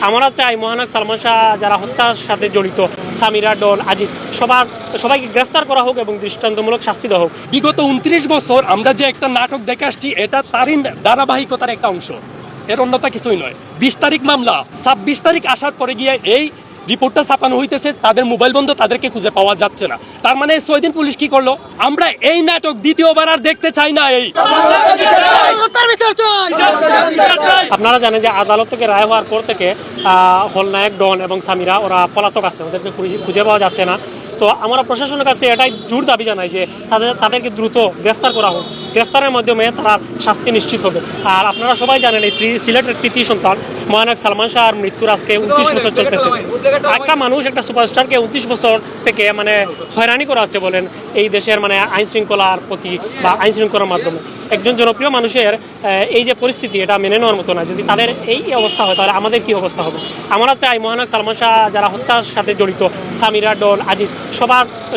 আমরা চাই মহানায়ক সালমান শাহ যারা হত্যার সাথে জড়িত, সামিরা, ডন, আজিজ, সবাইকে গ্রেফতার করা হোক এবং দৃষ্টান্তমূলক শাস্তি দেওয়া হোক। বিগত 29 বছর আমরা যে একটা নাটক দেখে আসছি, এটা তারই ধারাবাহিকতার একটা অংশ, এর অন্যতা কিছুই নয়। 20 তারিখ মামলা, 26 তারিখ আসার পরে গিয়ে এই রিপোর্টটা ছাপানো হইতেছে, তাদের মোবাইল বন্ধ, তাদেরকে খুঁজে পাওয়া যাচ্ছে না। তার মানে 6 দিন পুলিশ কি করলো? আমরা এই নাটক দ্বিতীয়বার আর দেখতে চাই না। আপনারা জানেন যে আদালত থেকে রায় হওয়ার পর থেকে খলনায়ক, ডন এবং সামিরা ওরা পলাতক আছে, ওদেরকে খুঁজে পাওয়া যাচ্ছে না। তো আমরা প্রশাসনের কাছে এটাই জোর দাবি জানাই যে তাদেরকে দ্রুত গ্রেফতার করা হোক, গ্রেফতারের মাধ্যমে তার শাস্তি নিশ্চিত হবে। আর আপনারা সবাই জানেন এই সিলেটের কৃতি সন্তান মহানায়ক সালমান শাহর মৃত্যুর আজকে 29 বছর চলতেছে। একটা মানুষ, একটা সুপারস্টারকে 29 বছর থেকে হয়রানি করা হচ্ছে বলেন এই দেশের আইন শৃঙ্খলার প্রতি বা আইন শৃঙ্খলার মাধ্যমে। একজন জনপ্রিয় মানুষের এই যে পরিস্থিতি, এটা মেনে নেওয়ার মতো না। যদি তাদের এই অবস্থা হয় তাহলে আমাদের কি অবস্থা হবে? আমরা চাই মহানায়ক সালমান শাহ যারা হত্যার সাথে জড়িত, সামিরা, ডন, আজিজ,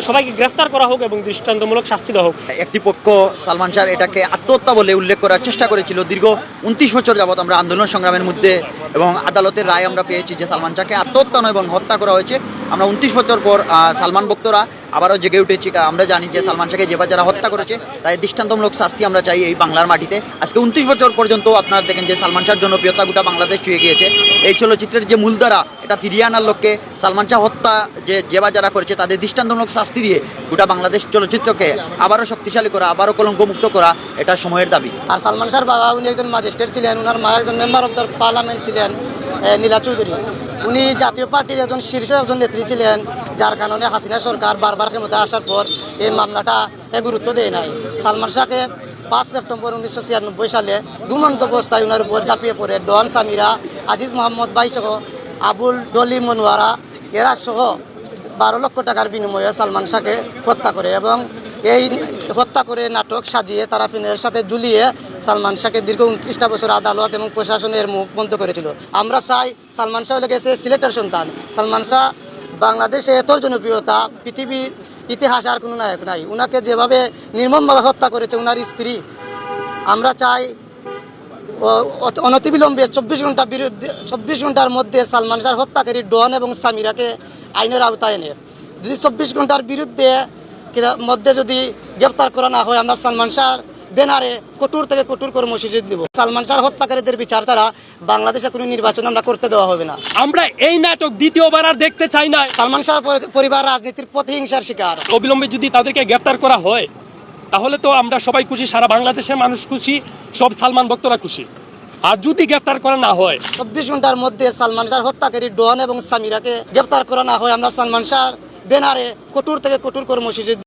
সবাইকে গ্রেফতার করা হোক এবং দৃষ্টান্তমূলক শাস্তি দেওয়া হোক। একটি পক্ষ সালমান শাহ এটাকে আত্মহত্যা বলে উল্লেখ করার চেষ্টা করেছিল। দীর্ঘ 29 বছর যাবৎ আমরা আন্দোলন সংগ্রামের মধ্যে এবং আদালতের রায় আমরা পেয়েছি যে সালমান শাহকে আত্মহত্যা নয় এবং হত্যা করা হয়েছে। আমরা 29 বছর পর সালমান ভক্তরা আবারও জেগে উঠেছি। আমরা জানি যে সালমান শাহকে যারা হত্যা করেছে তাদের দৃষ্টান্তমূলক শাস্তি আমরা চাই এই বাংলার মাটিতে। আজকে 29 বছর পর্যন্ত আপনারা দেখেন যে সালমান শাহর জনপ্রিয়তা গোটা বাংলাদেশ ছুঁয়ে গিয়েছে। এই চলচ্চিত্রের যে মূলধারা, এটা ফিরিয়ে আনার লক্ষ্যে সালমান শাহ হত্যা যারা করেছে তাদের দৃষ্টান্তমূলক শাস্তি দিয়ে গোটা বাংলাদেশ চলচ্চিত্রকে আবারও শক্তিশালী করা, আবারও কলঙ্কমুক্ত করা, এটা সময়ের দাবি। আর সালমান শাহর বাবা, উনি একজন ম্যাজিস্ট্রেট ছিলেন, ওনার মা একজন মেম্বার অফ দ্য পার্লামেন্ট ছিলেন, নীলা চৌধুরী। উনি জাতীয় পার্টির একজন শীর্ষ একজন নেত্রী ছিলেন, যার কারণে হাসিনা সরকার বারবার ক্ষমতায় আসার পর এই মামলাটা গুরুত্ব দেয় নাই। সালমান শাহকে 5 সেপ্টেম্বর 1996 সালে ঘুমন্ত অবস্থায় ওনার উপর ঝাঁপিয়ে পড়ে ডন, সামিরা, আজিজ মোহাম্মদ ভাই সহ আবুল, ডলি, মনোয়ারা এরা সহ 12 লক্ষ টাকার বিনিময়ে সালমান শাহকে হত্যা করে এবং এই হত্যা করে নাটক সাজিয়ে তারা ফিনের সাথে ঝুলিয়ে সালমান শাহকে দীর্ঘ 29টা বছর আদালত এবং প্রশাসনের মুখ বন্ধ করেছিল। আমরা চাই, সালমান শাহ লেগেছে সিলেটের সন্তান। সালমান শাহ বাংলাদেশে এত জনপ্রিয়তা, পৃথিবীর ইতিহাসে আর কোনো নায়ক নাই। ওনাকে যেভাবে নির্মমভাবে হত্যা করেছে ওনার স্ত্রী, আমরা চাই অনতিবিলম্বে 24 ঘন্টার মধ্যে সালমান শাহর হত্যাকারী ডন এবং সামিরাকে আইনের আওতায় এনে, যদি 24 ঘন্টার মধ্যে যদি গ্রেফতার করা না হয়, আমরা সালমান শাহর ব্যানারে কঠোর থেকে কঠোর কর্মসূচি দেব। সালমান শাহর হত্যাকারীদের বিচার ছাড়া বাংলাদেশে কোনো নির্বাচন আমরা করতে দেওয়া হবে না। আমরা এই নাটক দ্বিতীয়বার আর দেখতে চাই না। সালমান শাহর পরিবার রাজনীতির প্রতিহিংসার শিকার। অবিলম্বে যদি তাদেরকে গ্রেফতার করা হয় তাহলে তো আমরা সবাই খুশি, সারা বাংলাদেশের মানুষ খুশি, সব সালমান ভক্তরা খুশি। আর যদি গ্রেফতার করা না হয়, 24 ঘন্টার মধ্যে সালমান শাহর হত্যাকারী ডন এবং সামিরাকে গ্রেফতার করা না হয়, আমরা সালমান শাহর ব্যানারে কঠোর থেকে কঠোর কর্মসূচি